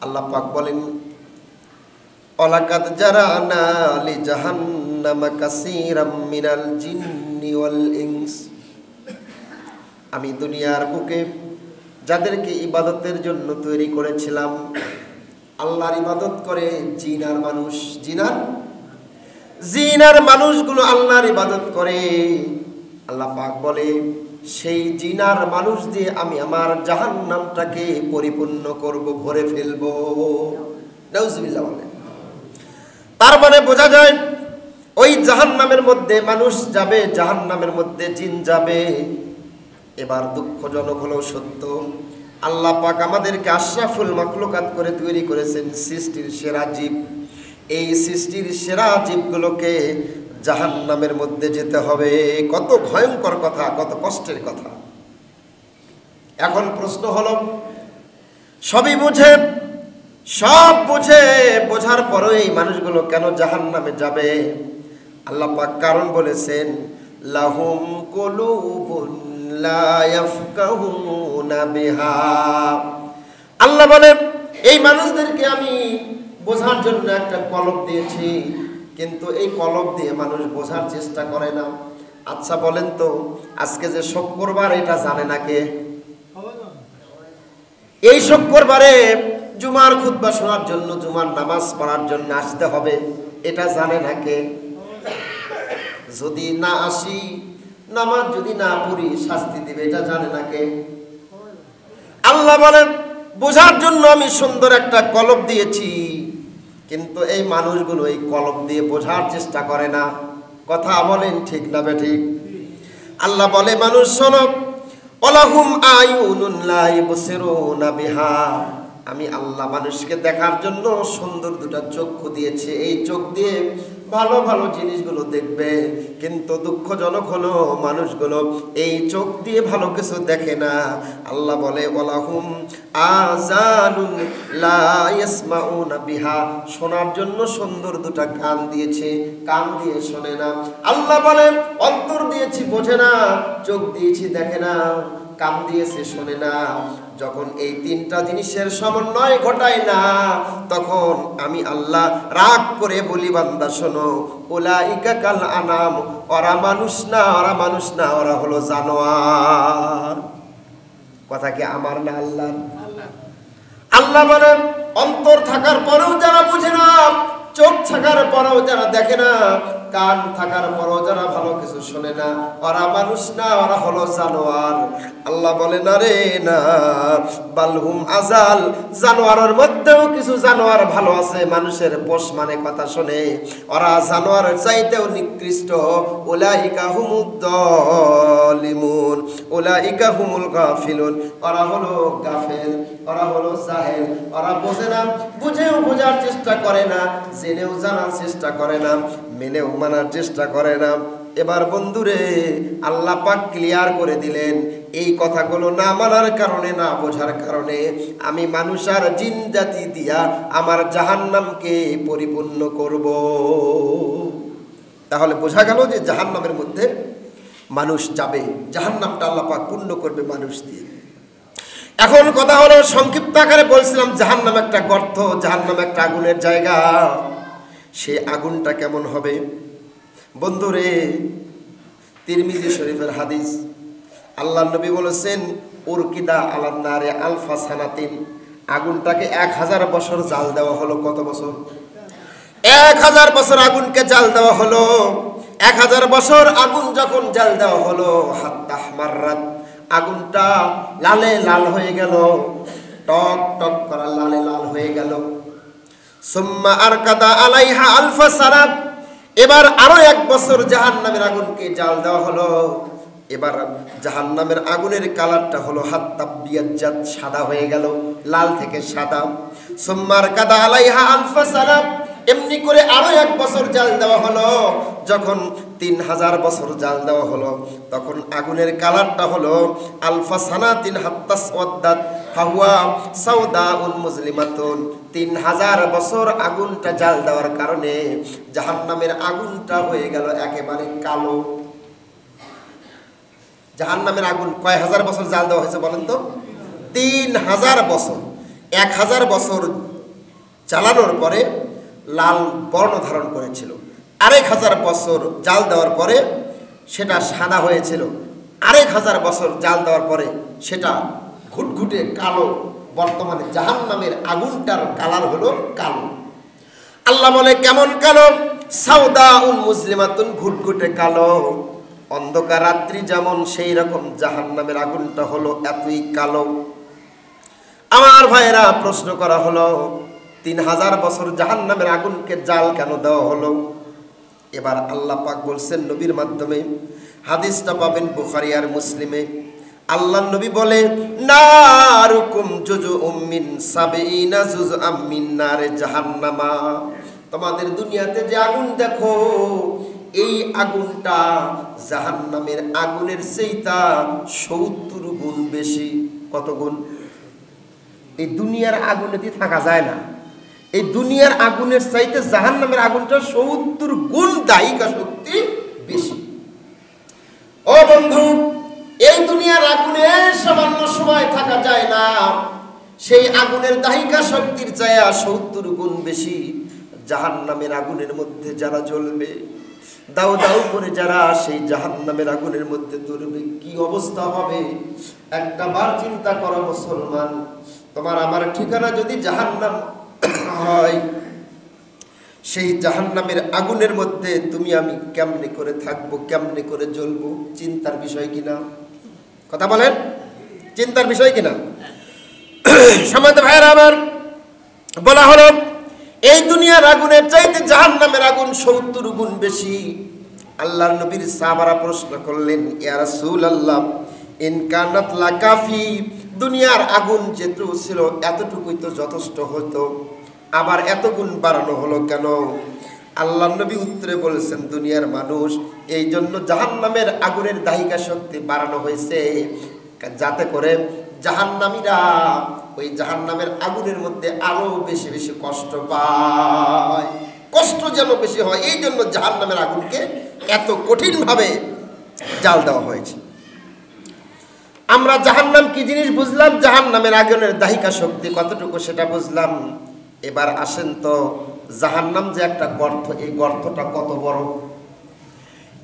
আল্লাহ পাক বলেন, ওয়ালাকাদ জারানা লি জাহান্নামা কাসীরাম মিনাল জিন্নি ওয়াল ইনস। আমি দুনিয়ার বুকে যাদেরকে ইবাদতের জন্য তৈরি করেছিলাম, আল্লাহর ইবাদত করে জিন আর মানুষ, জিন আর মানুষগুলো আল্লাহর ইবাদত করে। আল্লাহ পাক বলে, সেই জিন আর মানুষ দিয়ে আমি আমার জাহান্নামটাকে পরিপূর্ণ করব, ভরে ফেলবো। নাউজুবিল্লাহ বলে। তার মানে বোঝা যায় ওই জাহান্নামের মধ্যে মানুষ যাবে, জাহান্নামের মধ্যে জিন যাবে। এবার দুঃখজনক হলেও সত্য, আল্লাহ পাক আমাদেরকে আশরাফুল মাখলুকাত করে তৈরি করেছেন, সৃষ্টির সেরা জীব। এই সৃষ্টির সেরা জীবগুলোকে জাহান্নামের মধ্যে যেতে হবে। কত ভয়ঙ্কর কথা, কত কষ্টের কথা। এখন প্রশ্ন হলো, সবই বুঝে, সব বুঝে, বোঝার পরেও এই মানুষগুলো কেন জাহান্নামে যাবে? আল্লাহ পাক কারণ বলেছেন, লাহুম কুলুবুন লা ইয়াফকাহুনা বিহা। আল্লাহ বলেন, এই মানুষদেরকে আমি বোঝার জন্য একটা কলব দিয়েছি, কিন্তু এই কলব দিয়ে মানুষ বোঝার চেষ্টা করে না। আচ্ছা বলেন তো, আজকে যে শুক্রবার, এটা জানে না কে? এই শুক্রবারে জুমার খুতবা শোনার জন্য, জুমার নামাজ পড়ার জন্য আসতে হবে, এটা জানে না কে? যদি না আসি, নামাজ যদি না পড়ি, শাস্তি দিবে, এটা জানে না কে? আল্লাহ বলেন, বোঝার জন্য আমি সুন্দর একটা কলব দিয়েছি, কিন্তু এই মানুষগুলো এই কলব দিয়ে বোঝার চেষ্টা করে না। কথা বলেন ঠিক না বেঠিক? আল্লাহ বলে, মানুষ শোনো, ওয়ালাহুম আয়ুনুন লা ইবসিরুনা বিহা। আমি আল্লাহ মানুষকে দেখার জন্য সুন্দর দুটা চক্ষু দিয়েছি, এই চোখ দিয়ে ভালো ভালো জিনিসগুলো দেখবে। কিন্তু দুঃখজনক হলো, মানুষগুলো এই চোখ দিয়ে ভালো কিছু দেখে না। আল্লাহ বলে, ওয়ালাহুম আযানুন লা ইয়াসমাউনা বিহা। শোনার জন্য সুন্দর দুটা কান দিয়েছে, কান দিয়ে শোনে না। আল্লাহ বলে, অন্তর দিয়েছি, বোঝে না। চোখ দিয়েছি, দেখে না। কান দিয়েছে, শোনে না। যখন এই তিনটা জিনিসের সমন্বয় ঘটায় না, তখন আমি আল্লাহ রাগ করে বলি, বান্দা শোনো, উলাইকা কাল আনাম। ওরা মানুষ না, ওরা মানুষ না, ওরা হলো জানোয়ার। কথা কি আমার না আল্লাহ? আল্লাহ বলেন, অন্তর থাকার পরেও যারা বুঝে না, চোখ থাকার পরেও যারা দেখে না, কান থাকার পরেও যারা ভালো কিছু শোনে না, ওরা মানুষ না, ওরা হলো জানোয়ার। আল্লাহ বলে, না রে না, বালহুম আজাল। জানোয়ারের মধ্যেও কিছু জানোয়ার ভালো আছে, মানুষের পোষ মানে কথা শোনে, ওরা জানোয়ারের চাইতেও নিকৃষ্ট। উলাইকা হুমুদ যালিমুন, উলাইকা হুমুল গাফিলুন। ওরা হলো গাফেল, ওরা হলো জাহেল। ওরা বোঝে না, বুঝেও বোঝার চেষ্টা করে না, জেনেও জানার চেষ্টা করে না, মেনেও মানার চেষ্টা করে না। এবার বন্ধুরে, আল্লাহ পাক ক্লিয়ার করে দিলেন, এই কথাগুলো না মানার কারণে, না বোঝার কারণে আমি মানুষ আর জিন জাতি দিয়া আমার জাহান্নামকে পরিপূর্ণ করব। তাহলে বোঝা গেল যে জাহান্নামের মধ্যে মানুষ যাবে, জাহান্নামটা আল্লাহ পাক পূর্ণ করবে মানুষ দিয়ে। এখন কথা হলো, সংক্ষিপ্ত আকারে বলছিলাম, জাহান্নাম একটা গর্ত, জাহান্নাম একটা আগুনের জায়গা। সে আগুনটা কেমন হবে? বন্ধুরে, তিরমিজি শরীফের হাদিস, আল্লাহ নবী বলেছেন, উরকিদা আলান নারে আলফা সানাতিন। আগুনটাকে 1000 বছর জাল দেওয়া হলো। কত বছর? 1000 বছর আগুনকে জাল দেওয়া হলো। 1000 বছর আগুন যখন জাল দেওয়া হলো, হাত্তা মাররাত, আগুনটা লালে লাল হয়ে গেল, টক টক করা লালে লাল হয়ে গেল। সুম্মা আরকাদা আলাইহা আলফা সানাত। এবার আরো 1 বছর জাহান্নামের আগুনকে জাল দেওয়া হলো। এবার জাহান্নামের আগুনের কালারটা হলো হাত্তা বিয়াজ্জাত, সাদা হয়ে গেল, লাল থেকে সাদা। সুম্মা আরকাদা আলাইহা আলফা সানাত। এমনি করে আরো 1 বছর জাল দেওয়া হলো। যখন 3000 বছর জাল দেওয়া হলো, তখন আগুনের কালারটা হলো আলফা সানাতিন হাত্তা সাওয়াদ্দাত ফাহুয়া সাওদাউন মুজলিমাতুন। 3000 বছর আগুনটা জাল দেওয়ার কারণে জাহান্নামের আগুনটা হয়ে গেল একেবারে কালো। জাহান্নামের আগুন কয় হাজার বছর জাল দেওয়া হয়েছে বলেন তো? 3000 বছর। 1000 বছর জ্বালানোর পরে লাল বর্ণ ধারণ করেছিল, 1000 বছর জাল দেওয়ার পরে সেটা সাদা হয়েছিল, 1000 বছর জাল দেওয়ার পরে সেটা ঘুটঘুটে কালো। বর্তমানে জাহান্নামের আগুনটার কালার হলো কালো। আল্লাহ বলে কেমন কালো? সাউদাউন মুসলিমাতুন, ঘুটঘুটে কালো। অন্ধকার রাত্রি যেমন সেই রকম জাহান্নামের আগুনটা হলো এতই কালো। আমার ভাইয়েরা, প্রশ্ন করা হলো 3000 বছর জাহান্নামের আগুনকে জাল কেন দেওয়া হলো? এবার আল্লাহ পাক বলছেন নবীর মাধ্যমে, হাদিসটা পাবেন বুখারী আর মুসলিমে। আল্লাহ নবী বলে নারুকুম জুজুউম মিন সাবিনা জুজআম মিন নারে জাহান্নামা। তোমাদের দুনিয়াতে যে আগুন দেখো, এই আগুনটা জাহান্নামের আগুনের চেয়েতা 70 গুণ বেশি। কত গুণ? এই দুনিয়ার আগুনেতে থাকা যায় না। এই দুনিয়ার আগুনের চাইতে জাহান্নামের আগুনটা 70 গুণ দাহিকা শক্তি বেশি। ও বন্ধু, এই দুনিয়ার আগুনে সামান্য সময় থাকা যায় না, সেই আগুনের দাহিকা শক্তির চায়া 70 গুণ বেশি জাহান্নামের আগুনের মধ্যে যারা জ্বলবে, দাউ দাউ করে যারা সেই জাহান্নামের আগুনের মধ্যে জ্বলবে, কি অবস্থা হবে একটা বার চিন্তা করো মুসলমান। তোমার আমার ঠিকানা যদি জাহান্নাম হয়, সেই জাহান্নামের আগুনের মধ্যে তুমি আমি কেমনে করে থাকবো, কেমনে করে জ্বলবো? চিন্তার বিষয় কিনা? কথা বলেন, চিন্তার বিষয় কিনা? সম্মানিত ভাইয়েরা আমার, বলা হলো এই দুনিয়ার আগুনের চাইতে জাহান্নামের আগুন 70 গুণ বেশি। আল্লাহর নবীর সাহাবারা প্রশ্ন করলেন, ইয়া রাসূলুল্লাহ, ইন কানাত লাকাফি, দুনিয়ার আগুন যেটুকু ছিল এতটুকুই তো যথেষ্ট হতো, আবার এত গুণ বাড়ানো হলো কেন? আল্লাহর নবী উত্তরে বলেছেন, দুনিয়ার মানুষ, এই জন্য জাহান্নামের আগুনের দাহিকা শক্তি বাড়ানো হয়েছে যাতে করে জাহান্নামীরা ওই জাহান্নামের আগুনের মধ্যে আরো বেশি বেশি কষ্ট পায়, কষ্ট যেন বেশি হয়। এই জন্য জাহান্নামের আগুনকে এত কঠিনভাবে জাল দেওয়া হয়েছে। আমরা জাহান্নাম কি জিনিস বুঝলাম, জাহান্নামের আগুনের দাহিকা শক্তি কতটুকু সেটা বুঝলাম। এবার আসেন তো, জাহান্নাম যে একটা গর্ত, এই গর্তটা কত বড়?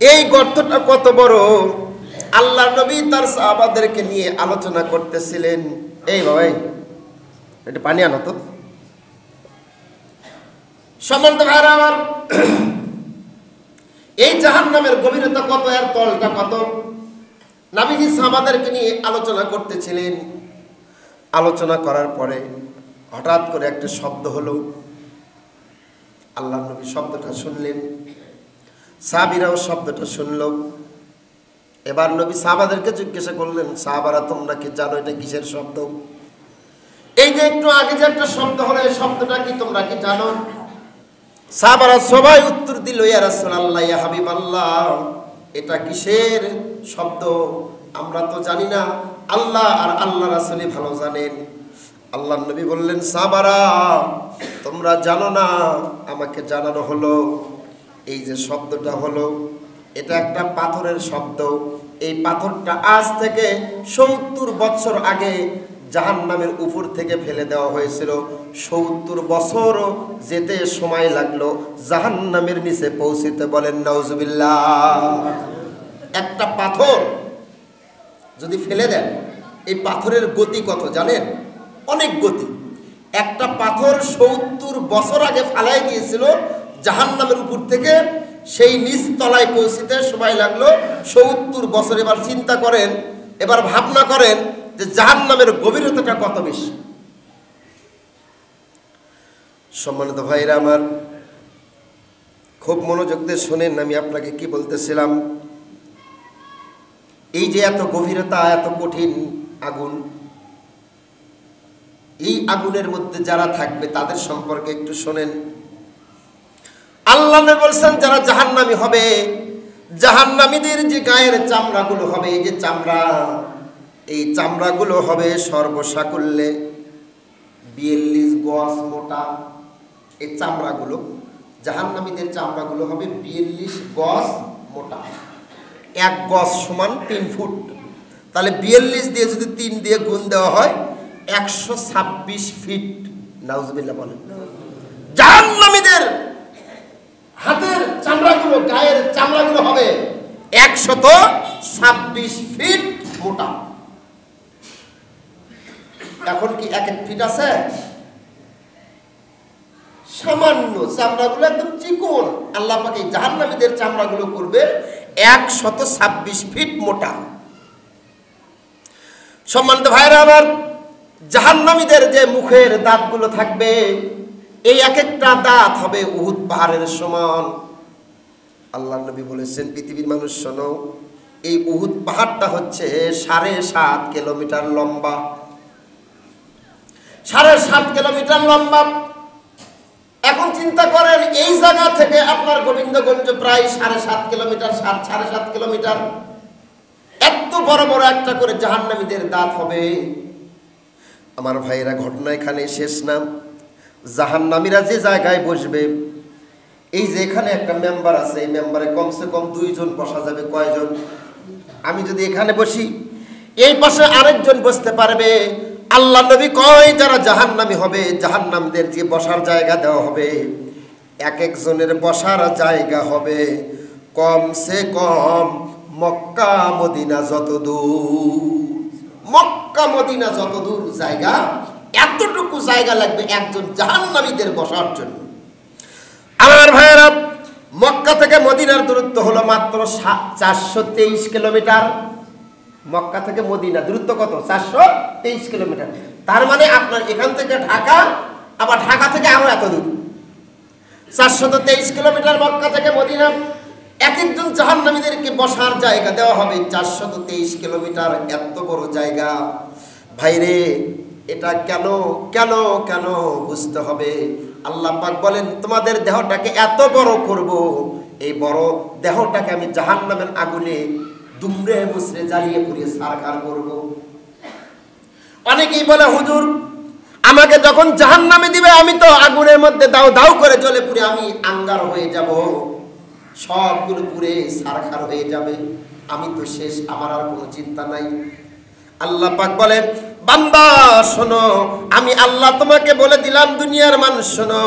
এই গর্তটা কত বড়? আল্লাহ নবী তার সাহাবাদেরকে নিয়ে আলোচনা করতেছিলেন। এই ভাই, এটা পানি আনো তো। সম্মানিত ভাইরা আমার, এই জাহান্নামের গভীরতা কত, এর তলটা কত? নবীজি সাহাবাদেরকে নিয়ে আলোচনা করতেছিলেন। আলোচনা করার পরে হঠাৎ করে একটা শব্দ হলো। আল্লাহ নবী শব্দটা শুনলেন, সাহাবীরাও শব্দটা শুনল। এবার নবী সাহাবাদেরকে জিজ্ঞাসা করলেন, সাহাবারা তোমরা কি জানো এটা কিসের শব্দ? এই যে একটু আগে যে একটা শব্দ হলো, এই শব্দটা কি তোমরা কি জানো? সাহাবারা সবাই উত্তর দিল, ইয়া রাসূলুল্লাহ, ইয়া হাবিবাল্লাহ, এটা কিসের শব্দ আমরা তো জানি না, আল্লাহ আর আল্লাহ রাসূলই ভালো জানেন। আল্লাহ নবী বললেন, সাহাবারা তোমরা জানো না, আমাকে জানানো হলো এই যে শব্দটা হলো, এটা একটা পাথরের শব্দ। এই পাথরটা আজ থেকে 70 বছর আগে জাহান্নামের উপর থেকে ফেলে দেওয়া হয়েছিল। 70 বছর যেতে সময় লাগলো জাহান্নামের নিচে পৌঁছতে। বলেন নাউজুবিল্লাহ। একটা পাথর যদি ফেলে দেন, এই পাথরের গতি কত জানেন? অনেক গতি। একটা পাথর 70 বছর আগে ফালাই দিয়েছিল জাহান্নামের উপর থেকে, সেই নিচ তলায় পৌঁছতে সময় লাগলো 70 বছর। এবার চিন্তা করেন, এবার ভাবনা করেন যে জাহান্নামের গভীরতাটা কত বেশি। সম্মানিত ভাইরা আমার, খুব মনোযোগ দিয়ে শোনেন আমি আপনাকে কি বলতেছিলাম। এই যে এত গভীরতা, এত কঠিন আগুন, এই আগুনের মধ্যে যারা থাকবে তাদের সম্পর্কে একটু শোনেন। আল্লাহ বলছেন যারা জাহান্নামী হবে, জাহান্নামীদের যে গায়ের চামড়াগুলো হবে, এই যে চামড়া, এই চামড়াগুলো হবে সর্বসাকুল্যে 42 গজ মোটা। এই চামড়াগুলো, জাহান্নামীদের চামড়াগুলো হবে 42 গজ মোটা। 1 গজ সমান 3 ফুট। তাহলে 42 দিয়ে যদি 3 দিয়ে গুণ দেওয়া হয়, 126 ফিট। নাউজুবিল্লাহ বলেন। জাহান্নামীদের হাতের চামড়াগুলো, গায়ের চামড়াগুলো হবে 126 ফিট মোটা। এখন কি 1 ফিট আছে? সামান্য চামড়াগুলো একদম চিকন। আল্লাহ পাক এই জাহান্নামীদের চামড়াগুলো করবে 126 ফিট মোটা। সম্মানিত ভাইরা আমার, জাহান্নামীদের যে মুখের দাঁতগুলো থাকবে, এই এক একটা দাঁত হবে উহুদ পাহাড়ের সমান। আল্লাহর নবী বলেছেন, পৃথিবীর মানুষ শোনো, এই উহুদ পাহাড়টা হচ্ছে 7.5 কিলোমিটার লম্বা। 7.5 কিলোমিটার লম্বা। এখন চিন্তা করেন, এই জায়গা থেকে আপনার গোবিন্দগঞ্জ প্রায় 7.5 কিলোমিটার, 7.5 কিলোমিটার। এত বড় বড় একটা করে জাহান্নামীদের দাঁত হবে। আমার ভাইয়েরা, ঘটনা এখানে শেষ না। জাহান্নামীরা যে জায়গায় বসবে, এই যে এখানে একটা মেম্বার আছে, এই মেম্বারে কমসে কম 2 জন বসা যাবে। কয়জন? আমি যদি এখানে বসি, এই পাশে আরেকজন বসতে পারবে। আল্লাহ নবী কয়, যারা জাহান্নামী হবে, জাহান্নামীদের যে বসার জায়গা দেওয়া হবে, এক একজনের বসার জায়গা হবে কমসে কম মক্কা মদিনা যত দূর। মক্কা মদিনা যত দূর জায়গা, এতটুকু জায়গা লাগবে একজন জাহান্নামীদের বসার জন্য। আমার ভাইয়েরা, মক্কা থেকে মদিনার দূরত্ব হলো মাত্র 423 কিলোমিটার। মক্কা থেকে মদিনা দূরত্ব কত? 423 কিলোমিটার। তার মানে আপনার এখান থেকে ঢাকা, আবার ঢাকা থেকে আরো এত দূর, 423 কিলোমিটার মক্কা থেকে মদিনা। এক একজন জাহান্নামীদেরকে বসার জায়গা দেওয়া হবে 423 কিলোমিটার। এত বড় জায়গা ভাইরে, এটা কেন কেন কেন বুঝতে হবে। আল্লাহ পাক বলেন, তোমাদের দেহটাকে এত বড় করব, এই বড় দেহটাকে আমি জাহান্নামের আগুনে দুমড়ে মুচড়ে জ্বালিয়ে পুড়িয়ে ছারখার করব। অনেকেই বলে, হুজুর আমাকে যখন জাহান্নামে দিবে, আমি তো আগুনের মধ্যে দাও দাও করে জ্বলে পুড়ে আমি আঙ্গার হয়ে যাব, সবগুলো পুড়ে ছারখার হয়ে যাবে, আমি তো শেষ, আমার আর কোনো চিন্তা নাই। আল্লাহ পাক বলেন, বান্দা শোনো, আমি আল্লাহ তোমাকে বলে দিলাম, দুনিয়ার মানুষ শোনো,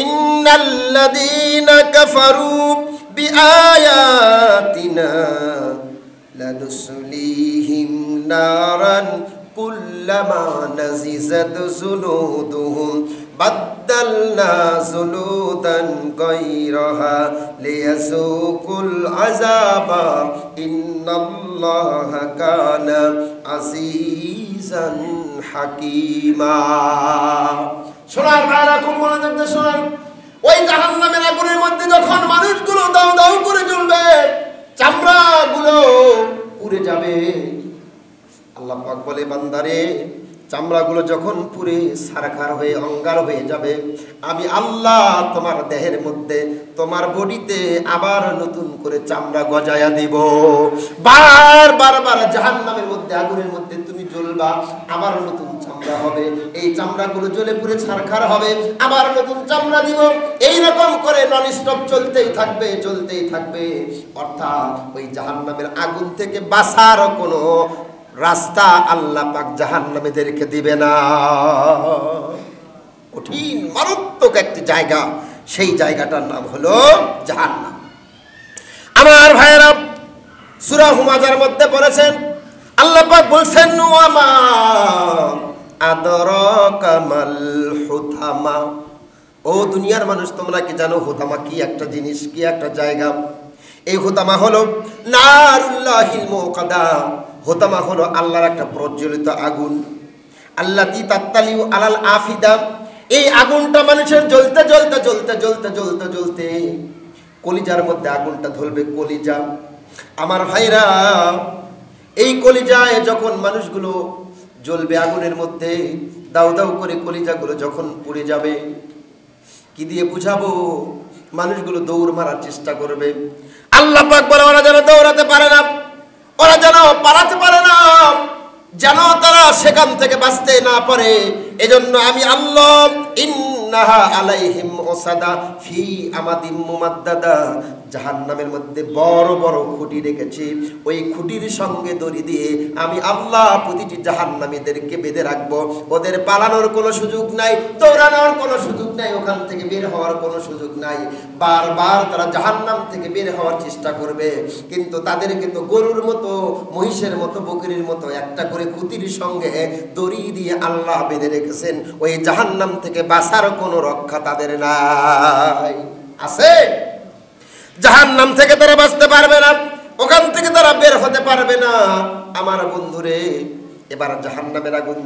ইন্নাল্লাযীনা কাফারু বিআয়াতিনা লানুসলিহিম নারান কুল্লামা নাজিজাত জুলুদুহুম বাদদালনা জুলুদান গায়রাহা লিয়াযুকুল আযাবা ইন্নাল্লাহা কানা আজিজান হাকীমা। শোনার ভাইরা, খুব মনোযোগ দিয়ে শোনেন। ওই জাহান্নামের আগুনের মধ্যে যখন মানুষগুলো দাও দাও করে জ্বলবে, চামড়াগুলো পুড়ে যাবে, আল্লাহ পাক বলে, বান্দারে চামড়াগুলো যখন পুড়ে ছারখার হয়ে অঙ্গার হয়ে যাবে, আমি আল্লাহ তোমার দেহের মধ্যে, তোমার বডিতে আবার নতুন করে চামড়া গজায়া দিব। বারবার জাহান্নামের মধ্যে, আগুনের মধ্যে তুমি জ্বলবা, আবার নতুন চামড়া হবে, এই চামড়াগুলো জ্বলে পুড়ে ছারখার হবে, আবার নতুন চামড়া দিব। এইরকম করে নন স্টপ চলতেই থাকবে, চলতেই থাকবে। অর্থাৎ ওই জাহান্নামের আগুন থেকে বাঁচার কোনো রাস্তা আল্লাহ পাক জাহান্নামীদেরকে দিবে না। কঠিন মারাত্মক একটি জায়গা, সেই জায়গাটার নাম হলো জাহান্নাম। আমার ভাইয়েরা, সূরা হুমাযার মধ্যে পড়েছেন, আল্লাহ পাক বলছেন, ওয়ামা আদরাকা মাল হুতামা। ও দুনিয়ার মানুষ, তোমরা কি জানো হুতামা কি একটা জিনিস, কি একটা জায়গা? এই হুতামা হলো নারুল্লাহিল মুকাদা। হোতামা হলো আল্লাহর একটা প্রজ্বলিত আগুন। আল্লাতী তাত্তালিউ আলাল আফিদা। এই আগুনটা মানুষের জ্বলতে জ্বলতে জ্বলতে জ্বলতে জ্বলতে জ্বলতে কলিজার মধ্যে আগুনটা ধরবে। কলিজা, আমার ভাইরা, এই কলিজায় যখন মানুষগুলো জ্বলবে আগুনের মধ্যে, দাউ দাউ করে কলিজাগুলো যখন পুড়ে যাবে, কি দিয়ে বুঝাবো? মানুষগুলো দৌড় মারার চেষ্টা করবে। আল্লাহ পাক বলে, ওরা যেন দৌড়াতে পারে না, ওরা যেন পালাতে পারে না, যেন তারা সেখান থেকে বাঁচতে না পারে। এজন্য আমি আল্লাহ লানাজআলান্নাহা আলাইহিম ওসাদা ফি আমাদিম মুমাদ্দাদা। জাহান্নামের মধ্যে বড় বড় খুঁটি রেখেছি, ওই খুঁটির সঙ্গে দড়ি দিয়ে আমি আল্লাহ প্রতিটি জাহান্নামীদেরকে বেঁধে রাখবো। ওদের পালানোর কোনো সুযোগ নাই, দৌড়ানোর কোনো সুযোগ নাই, ওখান থেকে বের হওয়ার কোনো সুযোগ নাই। বারবার তারা জাহান্নাম থেকে বের হওয়ার চেষ্টা করবে, কিন্তু তাদেরকে তো গরুর মতো, মহিষের মতো, বকরির মতো একটা করে খুঁটির সঙ্গে দড়ি দিয়ে আল্লাহ বেঁধে রেখেছেন। ওই জাহান্নাম থেকে বাঁচার কোনো রক্ষা তাদের নাই। আছে? জাহান্নাম থেকে তারা বাঁচতে পারবে না, ওখান থেকে তারা বের হতে পারবে না। আমার বন্ধুরে, এবার জাহান্নামের আগুন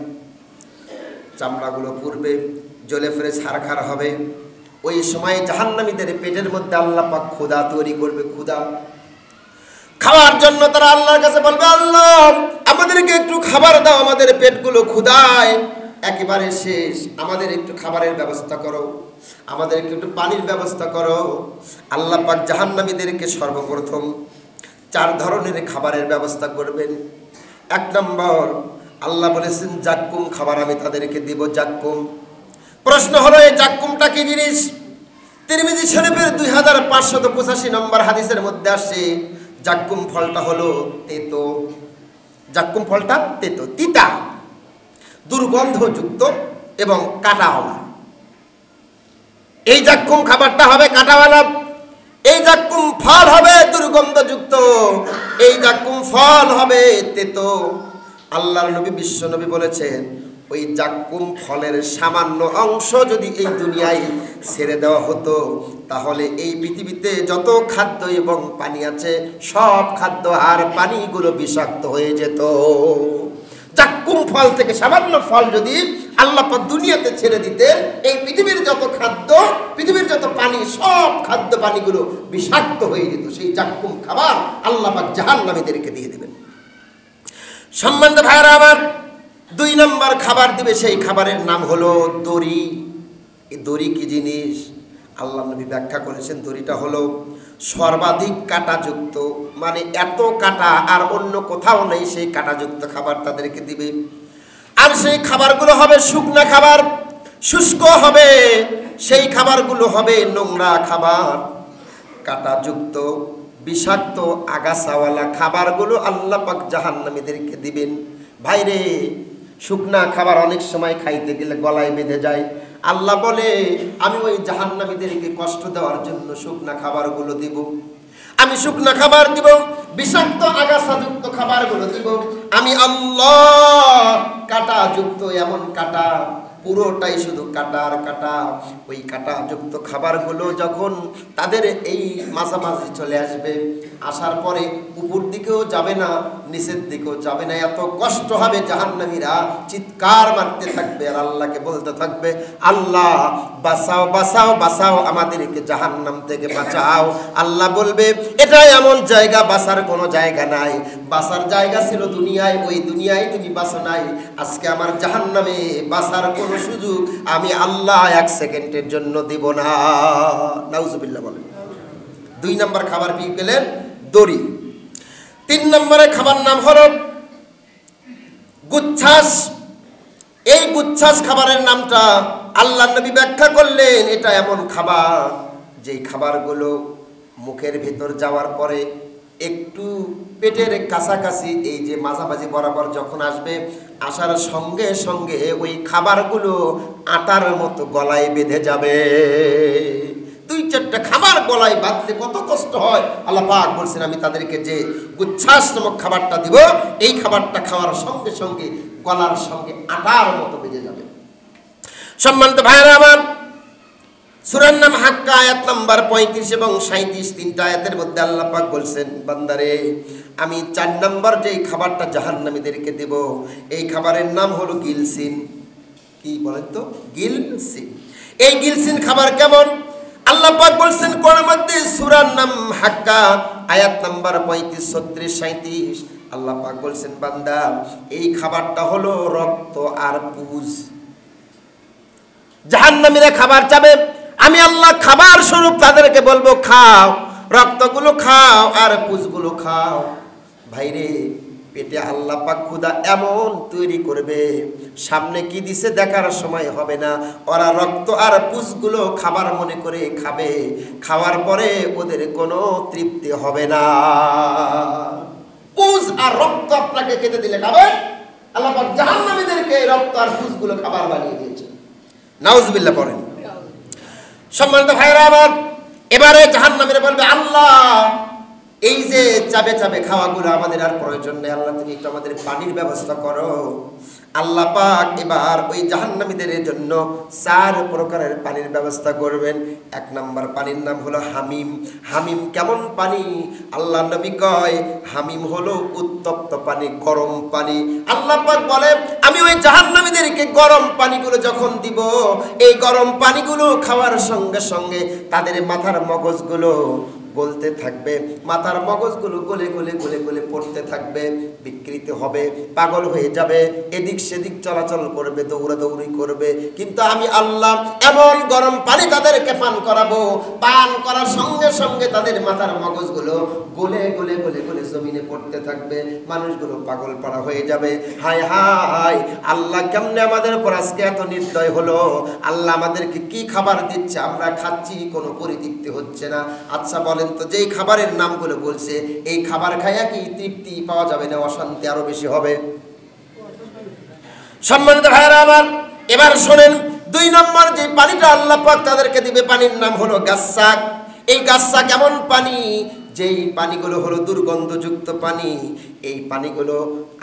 চামড়াগুলো পুড়বে, জ্বলে ফেলে ছারখার হবে। ওই সময় জাহান্নামীদের পেটের মধ্যে আল্লাহ পাক ক্ষুধা তৈরি করবে, ক্ষুধা খাওয়ার জন্য তারা আল্লাহর কাছে বলবে, আল্লাহ আমাদেরকে একটু খাবার দাও, আমাদের পেটগুলো ক্ষুধায় একেবারে শেষ, আমাদের একটু খাবারের ব্যবস্থা করো, আমাদেরকে একটু পানির ব্যবস্থা করো। আল্লাহ পাক জাহান্নামীদেরকে সর্বপ্রথম 4 ধরনের খাবারের ব্যবস্থা করবেন। 1 নম্বর, আল্লাহ বলেছেন জাক্কুম খাবার আমি তাদেরকে দিব, জাক্কুম। প্রশ্ন হলো এই জাক্কুমটা কি জিনিস? তিরমিজি শরীফের 2585 নম্বর হাদিসের মধ্যে আসছে জাক্কুম ফলটা হলো তেতো। জাক্কুম ফলটা তেতো, তিতা, দুর্গন্ধযুক্ত এবং কাঁটাওয়ালা। এই জাক্কুম খাবারটা হবে কাঁটাওয়ালা, এই জাক্কুম ফল হবে দুর্গন্ধযুক্ত, এই জাক্কুম ফল হবে তেতো। আল্লাহর নবী, বিশ্ব নবী বলেছেন ওই জাক্কুম ফলের সামান্য অংশ যদি এই দুনিয়ায় ছেড়ে দেওয়া হতো, তাহলে এই পৃথিবীতে যত খাদ্য এবং পানি আছে সব খাদ্য আর পানিগুলো বিষাক্ত হয়ে যেত। জাক্কুম ফল থেকে সামান্য ফল যদি আল্লাহ পাক দুনিয়াতে ছেড়ে দিতেন, এই পৃথিবীর যত খাদ্য, পৃথিবীর যত পানি, সব খাদ্য পানিগুলো বিষাক্ত হয়ে যেত। সেই জাক্কুম খাবার আল্লাহ পাক জাহান্নামীদেরকে দিয়ে দেবেন। সম্মানিত ভাইরা আমার, 2 নম্বর খাবার দিবে, সেই খাবারের নাম হলো দড়ি। এই দড়ি কি জিনিস? আল্লাহ নবী ব্যাখ্যা করেছেন, দড়িটা হলো সর্বাধিক কাঁটাযুক্ত, মানে এত কাঁটা আর অন্য কোথাও নেই, সেই কাঁটাযুক্ত খাবার তাদেরকে দিবে। আর সেই খাবারগুলো হবে শুকনা খাবার, শুষ্ক হবে, সেই খাবারগুলো হবে নোংরা খাবার। কাঁটাযুক্ত বিষাক্ত আগাছাওয়ালা খাবারগুলো আল্লাহ পাক জাহান্নামীদেরকে দিবেন। ভাইরে, শুকনা খাবার অনেক সময় খাইতে গেলে গলায় বেঁধে যায়। আল্লাহ বলে আমি ওই জাহান্নামীদেরকে কষ্ট দেওয়ার জন্য শুকনা খাবারগুলো দিব, আমি শুকনা খাবার দিব, বিষাক্ত আগাছাযুক্ত খাবারগুলো দিব। আমি আল্লাহ কাঁটাযুক্ত, এমন কাঁটা পুরোটাই শুধু কাঁটা আর কাঁটা, ওই কাঁটাযুক্ত খাবারগুলো যখন তাদের এই মাঝামাঝি চলে আসবে, আসার পরে উপর দিকেও যাবে না, নিচের দিকেও যাবে না, এত কষ্ট হবে, জাহান্নামীরা চিৎকার মারতে থাকবে আর আল্লাহকে বলতে থাকবে, আল্লাহ বাঁচাও, বাঁচাও, বাঁচাও, আমাদেরকে জাহান্নাম থেকে বাঁচাও। আল্লাহ বলবে এটা এমন জায়গা, বাঁচার কোনো জায়গা নাই, বাঁচার জায়গা ছিল দুনিয়ায়, ওই দুনিয়ায় তুমি বাঁচো নাই, আজকে আমার জাহান্নামে বাঁচার কোনো সুযোগ আমি আল্লাহ 1 সেকেন্ডের জন্য দিব না। নাউজুবিল্লাহ বলেন। 2 নম্বর খাবার পেয়ে গেলেন দড়ি। 3 নম্বরের খাবার নাম হলো গুচ্ছাস। এই গুচ্ছাস খাবারের নামটা আল্লাহ নবী ব্যাখ্যা করলেন, এটা এমন খাবার যেই খাবারগুলো মুখের ভিতর যাওয়ার পরে একটু পেটের কাছাকাছি, এই যে মাঝামাঝি বরাবর যখন আসবে, আসার সঙ্গে সঙ্গে ওই খাবারগুলো আটার মতো গলায় বেঁধে যাবে। 2-4টা খাবার গলায় বাঁধলে কত কষ্ট হয়। আল্লাহ পাক বলছেন আমি তাদেরকে যে গুচ্ছাস নামক খাবারটা দিব, এই খাবারটা খাওয়ার সঙ্গে সঙ্গে গলার সঙ্গে আটার মতো বেঁধে যাবে। সম্মানিত ভাইরা আমার, সূরার নাম হাক্কা, আয়াত নাম্বার 35 এবং 37, 3টা আয়াতের মধ্যে আল্লাহ পাক বলছেন, বান্দারে আমি 4 নম্বর যেই খাবারটা জাহান্নামীদেরকে দেব, এই খাবারের নাম হলো গিলসিন। কি বলেন তো? গিলসিন। এই গিলসিন খাবার কেমন? আল্লাহ পাক বলছেন কোরআনের মধ্যে, সূরার নাম হাক্কা, আয়াত নাম্বার 35, 36, 37, আল্লাহ পাক বলছেন বান্দা এই খাবারটা হলো রক্ত আর পুজ। জাহান্নামীরা খাবার চাবে, আমি আল্লাহ খাবার স্বরূপ তাদেরকে বলবো খাও, রক্তগুলো খাও আর পুজগুলো খাও। ভাইরে, পেটে আল্লাহ পাক ক্ষুধা এমন তৈরি করবে, সামনে কি দিছে দেখার সময় হবে না। ওরা রক্ত আর পুষগুলো খাবার মনে করে খাবে, খাওয়ার পরে ওদের কোনো তৃপ্তি হবে না। পুষ আর রক্ত আপনাকে খেতে দিলে খাবেন, আল্লাহ পাক জাহান্নামীদেরকে রক্ত আর পুষগুলো খাবার বানিয়ে দিয়েছে। নাউজুবিল্লাহ পড়েন। সম্মানিত ভাইরা আমার, এবারে জাহান্নামীরা বলবে, আল্লাহ এই যে চাবে চাবে খাওয়াগুলো আমাদের আর প্রয়োজন নেই, আল্লাহ তুমি একটু আমাদের পানির ব্যবস্থা করো। আল্লাহ পাক এবার ওই জাহান্নামীদের জন্য 4 প্রকারের পানির ব্যবস্থা করবেন। 1 নম্বর পানির নাম হলো হামিম। হামিম কেমন পানি? আল্লাহ নবী কয় হামিম হলো উত্তপ্ত পানি, গরম পানি। আল্লাহ পাক বলে আমি ওই জাহান্নামীদেরকে গরম পানিগুলো যখন দিব, এই গরম পানিগুলো খাওয়ার সঙ্গে সঙ্গে তাদের মাথার মগজগুলো গলতে থাকবে, মাথার মগজগুলো গলে গলে গলে গলে পড়তে থাকবে, বিকৃতি হবে, পাগল হয়ে যাবে, এদিক সেদিক চলাচল করবে, দৌড়াদৌড়ি করবে। কিন্তু আমি আল্লাহ এমন গরম পানি তাদেরকে পান করাবো, পান করার সঙ্গে সঙ্গে তাদের মাথার মগজগুলো গলে গলে গলে গলে জমিনে পড়তে থাকবে, মানুষগুলো পাগল পাড়া হয়ে যাবে। হায় হায়, আল্লাহ কেমনে আমাদের উপর আজকে এত নির্দয় হলো? আল্লাহ আমাদেরকে কি খাবার দিচ্ছে, আমরা খাচ্ছি, কোনো পরিতৃপ্তি হচ্ছে না। আচ্ছা বলেন তো, যেই খাবারের নামগুলো বলছে, এই খাবার খাইয়া কি তৃপ্তি পাওয়া যাবে না অশান্তি আরো বেশি হবে? সম্মানিত ভাইরা আমার, এবার শোনেন 2 নম্বর যে পানিটা আল্লাহ পাক তাদেরকে দিবে, পানির নাম হলো গাসসাক। এই গাসসাক এমন পানি, যেই পানিগুলো হলো দুর্গন্ধযুক্ত পানি। এই পানিগুলো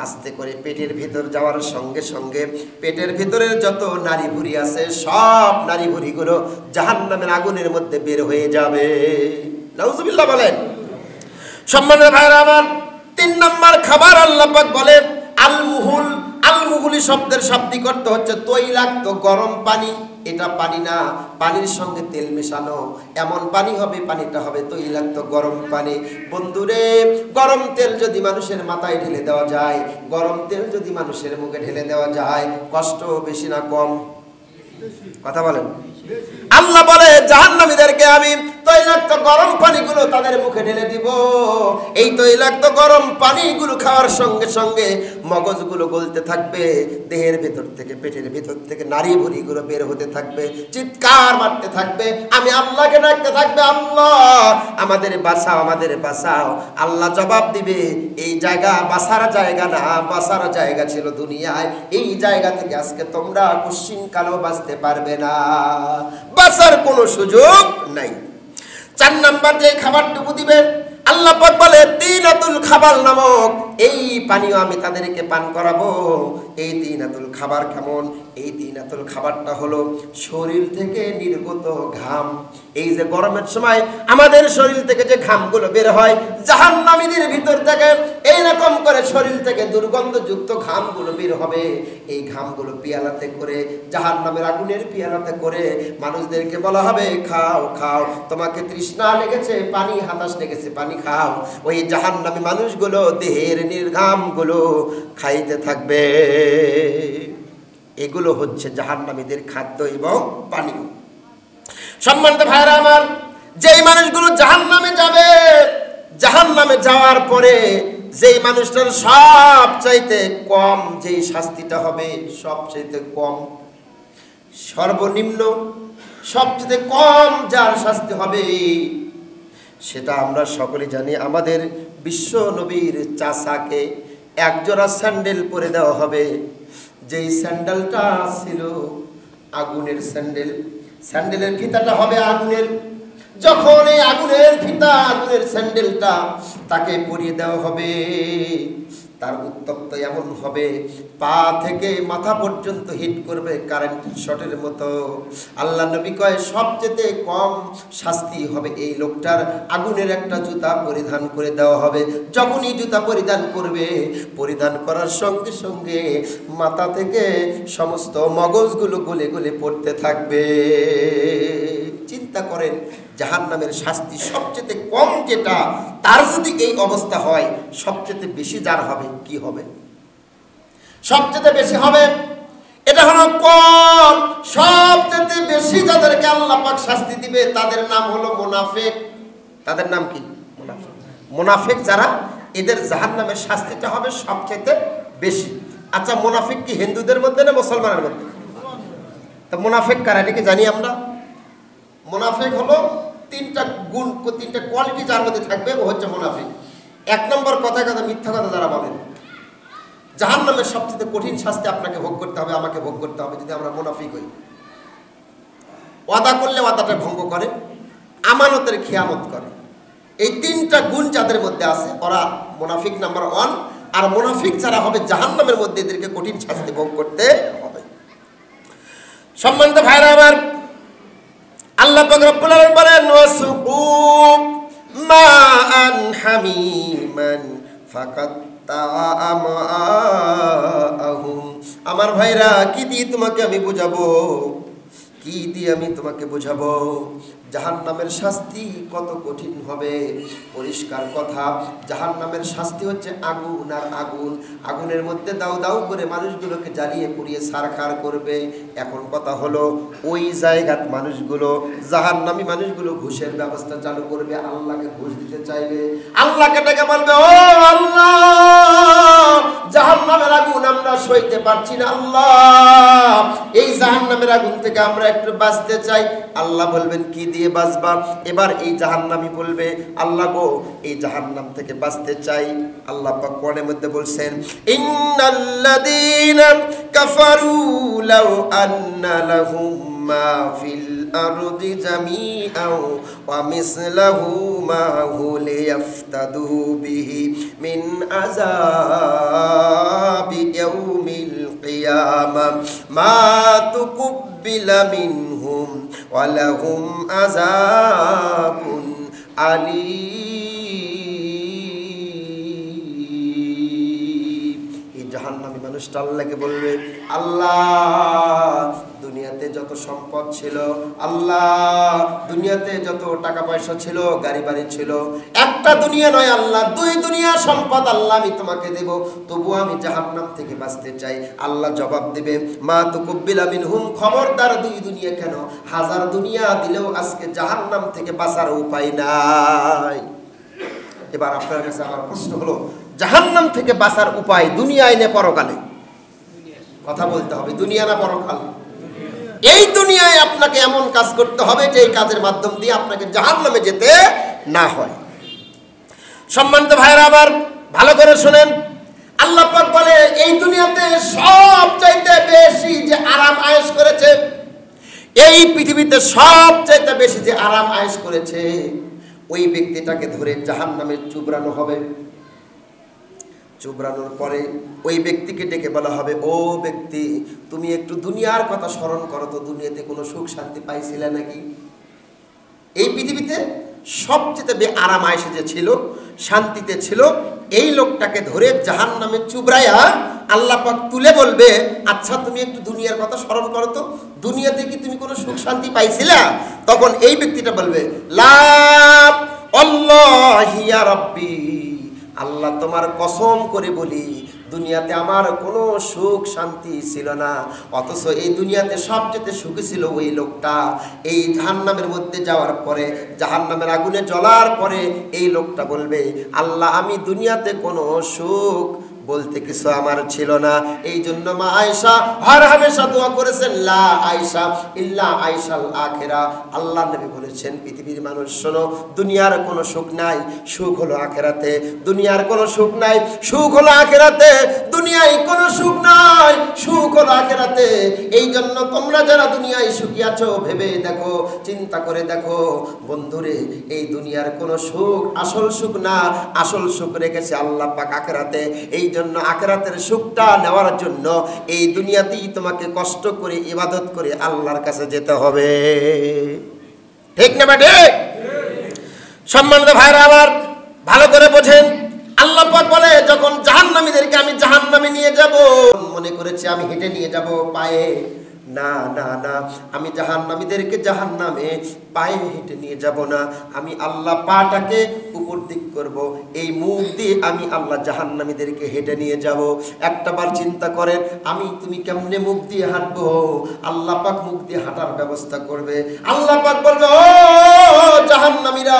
আস্তে করে পেটের ভিতর যাওয়ার সঙ্গে সঙ্গে পেটের ভিতরের যত নারী ভুঁড়ি আছে, সব নারী ভুঁড়িগুলো জাহান্নামের আগুনের মধ্যে বের হয়ে যাবে। নাউজুবিল্লাহ বলেন। সম্মানিত ভাইরা আমার, 3 নম্বর খাবার আল্লাহ পাক বলেন আল মুহুল। আল মুহুলি শব্দের শাব্দিক অর্থ হচ্ছে তৈলাক্ত গরম পানি। এটা পানি না, পানির সঙ্গে তেল মেশানো এমন পানি হবে, পানিটা হবে তৈলাক্ত গরম পানি। বন্ধুরে, গরম তেল যদি মানুষের মাথায় ঢেলে দেওয়া যায়, গরম তেল যদি মানুষের মুখে ঢেলে দেওয়া যায়, কষ্ট বেশি না কম? কথা বলেন। আল্লাহ বলে জাহান্নামীদেরকে আমি তৈলাক্ত গরম পানিগুলো তাদের মুখে ঢেলে দিব। এই তৈলাক্ত গরম পানিগুলো খাওয়ার সঙ্গে সঙ্গে মগজগুলো গলতে থাকবে, দেহের ভেতর থেকে পেটের ভেতর থেকে নারী ভুঁড়িগুলো বের হতে থাকবে, চিৎকার মারতে থাকবে, আমি আল্লাহকে ডাকতে থাকবে, আল্লাহ আমাদের বাঁচাও, আমাদের বাঁচাও। আল্লাহ জবাব দিবে এই জায়গা বাঁচার জায়গা না, বাঁচার জায়গা ছিল দুনিয়ায়, এই জায়গা থেকে আজকে তোমরা কোশ্চিনকালেও বাঁচতে পারবে না, বাঁচার কোনো সুযোগ নাই। 4 নম্বর যে খাবারটুকু দিবে, আল্লাহ পাক বলে তিনাতুল খাবার নামক এই পানীয় আমি তাদেরকে পান করাবো। এই তিনাতুল খাবার কেমন? এই তিনাতুল খাবারটা হলো শরীর থেকে নির্গত ঘাম। এই যে গরমের সময় আমাদের শরীর থেকে যে ঘামগুলো বের হয়, জাহান্নামীদের ভিতর থেকে এইরকম করে শরীর থেকে দুর্গন্ধযুক্ত ঘামগুলো বের হবে। এই ঘামগুলো পিয়ালাতে করে, জাহান্নামের আগুনের পিয়ালাতে করে মানুষদেরকে বলা হবে খাও খাও, তোমাকে তৃষ্ণা লেগেছে, পানি হাতাশ লেগেছে, পানি খাও। ওই জাহান্নামী মানুষগুলো দেহের নির্ঘামগুলো খাইতে থাকবে। এগুলো হচ্ছে জাহান্নামীদের খাদ্য এবং পানীয়। সম্মানিত ভাইরা আমার, যেই মানুষগুলো জাহান্নামে যাবে, জাহান্নামে যাওয়ার পরে যেই মানুষটার সবচাইতে কম যেই শাস্তিটা হবে, সবচাইতে কম, সর্বনিম্ন সবচেয়ে কম যার শাস্তি হবে, সেটা আমরা সকলে জানি। আমাদের বিশ্ব নবীর চাচাকে 1 জোড়া স্যান্ডেল পরে দেওয়া হবে। যেই স্যান্ডেলটা ছিল আগুনের স্যান্ডেল, স্যান্ডেলের ফিতাটা হবে আগুনের। যখন এই আগুনের ফিতা, আগুনের স্যান্ডেলটা তাকে পরিয়ে দেওয়া হবে, তার উত্তপ্ত এমন হবে, পা থেকে মাথা পর্যন্ত হিট করবে কারেন্ট শটের মতো। আল্লাহ নবী কয় সবচেয়ে কম শাস্তি হবে এই লোকটার আগুনের একটা জুতা পরিধান করে দেওয়া হবে। যখনই জুতা পরিধান করবে, পরিধান করার সঙ্গে সঙ্গে মাথা থেকে সমস্ত মগজগুলো গলে গলে পড়তে থাকবে। চিন্তা করেন, জাহান্নামের শাস্তি সবচেয়ে কম যেটা, তার যদি এই অবস্থা হয়, সবচেয়ে বেশি যার হবে কি হবে? সবচেয়ে বেশি হবে এটা হলো কম। সবচেয়ে বেশি যাদেরকে আল্লাহ পাক শাস্তি দিবে তাদের নাম হলো মুনাফিক। তাদের নাম কি? মুনাফিক। মুনাফিক যারা, এদের জাহান্নামের শাস্তিটা হবে সবচেয়ে বেশি। আচ্ছা, মুনাফিক কি হিন্দুদের মধ্যে না মুসলমানের মধ্যে? তা মুনাফিক কারা, এটা কি জানি আমরা? মুনাফিক হলো তিনটা গুণ, তিনটা কোয়ালিটি যার মধ্যে থাকবে ও হচ্ছে মুনাফিক। এক নম্বর, কথায় কথা মিথ্যা কথা যারা বলেন। জাহান্নামের সবচেয়ে কঠিন শাস্তি আপনাকে ভোগ করতে হবে, আমাকে ভোগ করতে হবে যদি আমরা মুনাফিক হই। ওয়াদা করলে ওয়াদাটা ভঙ্গ করে, আমানতের খেয়ানত করে। এই তিনটা গুণ যাদের মধ্যে আছে ওরা মুনাফিক নাম্বার 1। আর মুনাফিক যারা হবে জাহান্নামের মধ্যে এদেরকে কঠিন শাস্তি ভোগ করতে হবে। সম্মানিত ভাইরা আমার, আল্লাহ পাক রব্বুল আলামিন বলেন ওয়াসুকু মাআন হামিমান ফাকাত্তা আমাআহুম। আমার ভাইরা, কি দিয়ে তোমাকে আমি বোঝাবো, কি দিয়ে আমি তোমাকে বোঝাবো জাহান্নামের শাস্তি কত কঠিন হবে? পরিষ্কার কথা, জাহান্নামের শাস্তি হচ্ছে আগুন আর আগুন। আগুনের মধ্যে দাউ দাউ করে মানুষগুলোকে জ্বালিয়ে পুড়িয়ে ছারখার করবে। এখন কথা হলো, ওই জায়গার মানুষগুলো, জাহান্নামী মানুষগুলো ঘুষের ব্যবস্থা চালু করবে, আল্লাহকে ঘুষ দিতে চাইবে। আল্লাহকে ডেকে বলবে, ও আল্লাহ, জাহান্নামের আগুন আমরা সইতে পারছি না, আল্লাহ এই জাহান্নামের আগুন থেকে আমরা একটু বাঁচতে চাই। আল্লাহ বলবেন, কি দিয়ে বাঁচবা? এবার এই জাহান্নামী বলবে, আল্লাহ গো, এই জাহান্নাম থেকে বাঁচতে চাই। আল্লাহ পাক কোরআনের মধ্যে বলছেন, ইন্নাল্লাযীনা কাফারু লাউ আন্না লাহুম মা ফিল আরদি জামিআন ওয়া মিসলাহু মাহু লিয়াফতাদু বিহি মিন আযাবি ইয়াউমিল কিয়ামাহ মা তুকুব্বিলা মিনহুম ওয়া লাহুম আযাবুন আলীম। এই জাহান্নামী মানুষটা আল্লাহকে বলবে, আল্লাহ দুনিয়াতে যত সম্পদ ছিল, আল্লাহ দুনিয়াতে যত টাকা পয়সা ছিল, গাড়ি বাড়ি ছিল, একটা দুনিয়া নয় আল্লাহ, 2 দুনিয়া সম্পদ আল্লাহ আমি তোমাকে দেব, তবু আমি জাহান্নাম থেকে বাঁচতে চাই। আল্লাহ জবাব দেবে, মা তুকুব্বিলা মিনহুম, খবরদার 2 দুনিয়া কেন, 1000 দুনিয়া দিলেও আজকে জাহান্নাম থেকে বাঁচার উপায় নাই। এবার আপনার কাছে আমার প্রশ্ন হলো, জাহান্নাম থেকে বাঁচার উপায় দুনিয়ায় না পরকালে? কথা বলতে হবে, দুনিয়া না পরকাল? এই দুনিয়ায় আপনাকে এমন কাজ করতে হবে যে এই কাজের মাধ্যম দিয়ে আপনাকে জাহান্নামে যেতে না হয়। সম্মানিত ভাইরা আবার ভালো করে শুনেন, আল্লাহ পাক বলে, এই দুনিয়াতে সবচাইতে বেশি যে আরাম আয়েশ করেছে, এই পৃথিবীতে সবচাইতে বেশি যে আরাম আয়েশ করেছে, ওই ব্যক্তিটাকে ধরে জাহান্নামে চুবড়ানো হবে। চুবড়ানোর পরে ওই ব্যক্তিকে ডেকে বলা হবে, ও ব্যক্তি, তুমি একটু দুনিয়ার কথা স্মরণ করো তো, দুনিয়াতে কোনো সুখ শান্তি পাইছিলে নাকি? এই পৃথিবীতে সবচেয়ে আরাম আয়েশে যে ছিল, শান্তিতে ছিল, এই লোকটাকে ধরে জাহান্নামে চুবড়াইয়া আল্লাহ পাক তুলে বলবে, আচ্ছা তুমি একটু দুনিয়ার কথা স্মরণ করো তো, দুনিয়াতে কি তুমি কোনো সুখ শান্তি পাইছিলা? তখন এই ব্যক্তিটা বলবে, লা আল্লাহি ইয়া রাব্বি, আল্লাহ তোমার কসম করে বলি, দুনিয়াতে আমার কোনো সুখ শান্তি ছিল না। অথচ এই দুনিয়াতে সবচেয়ে সুখী ছিল ওই লোকটা। এই জাহান্নামের মধ্যে যাওয়ার পরে, জাহান্নামের আগুনে জ্বলার পরে এই লোকটা বলবে, আল্লাহ আমি দুনিয়াতে কোনো সুখ বলতে কিছু আমার ছিল না। এই জন্য মা আয়েশা হর হামেশা দোয়া করেছেন, লা আয়েশা ইল্লা আয়েশাল আখিরা। আল্লাহর নবী বলেছেন, পৃথিবীর মানুষ শোনো, দুনিয়ার কোনো সুখ নাই, সুখ হলো আখিরাতে। দুনিয়ার কোনো সুখ নাই, সুখ হলো আখিরাতে। দুনিয়ায় কোনো সুখ নাই, সুখ হলো আখিরাতে। এই জন্য তোমরা যারা দুনিয়ায় সুখী আছো, ভেবে দেখো, চিন্তা করে দেখো বন্ধুরে, এই দুনিয়ার কোনো সুখ আসল সুখ না, আসল সুখ রেখেছে আল্লাহ পাক আখিরাতে। এই জন্য আখিরাতের সুখটা নেওয়ার জন্য এই দুনিয়াতেই তোমাকে কষ্ট করে ইবাদত করে আল্লাহর কাছে যেতে হবে। ঠিক না বেটে? সম্মানিত ভাইরা আমার ভালো করে বোঝেন, আল্লাহ পাক বলে, যখন জাহান্নামীদেরকে আমি জাহান্নামে নিয়ে যাব, মনে করেছে আমি হেঁটে নিয়ে যাব পায়ে, না না না, আমি জাহান্নামীদেরকে জাহান্নামে পায়ে হেঁটে নিয়ে যাব না। আমি আল্লাহ পাটাকে উপর দিক করব, এই মুখ দিয়ে আমি আল্লাহ জাহান্নামীদেরকে হেঁটে নিয়ে যাব। একটাবার চিন্তা করেন, আমি তুমি কেমনে মুখ দিয়ে হাঁটবো? আল্লাহ পাক মুখ দিয়ে হাঁটার ব্যবস্থা করবে। আল্লাহ পাক বলবে, ও জাহান্নামীরা,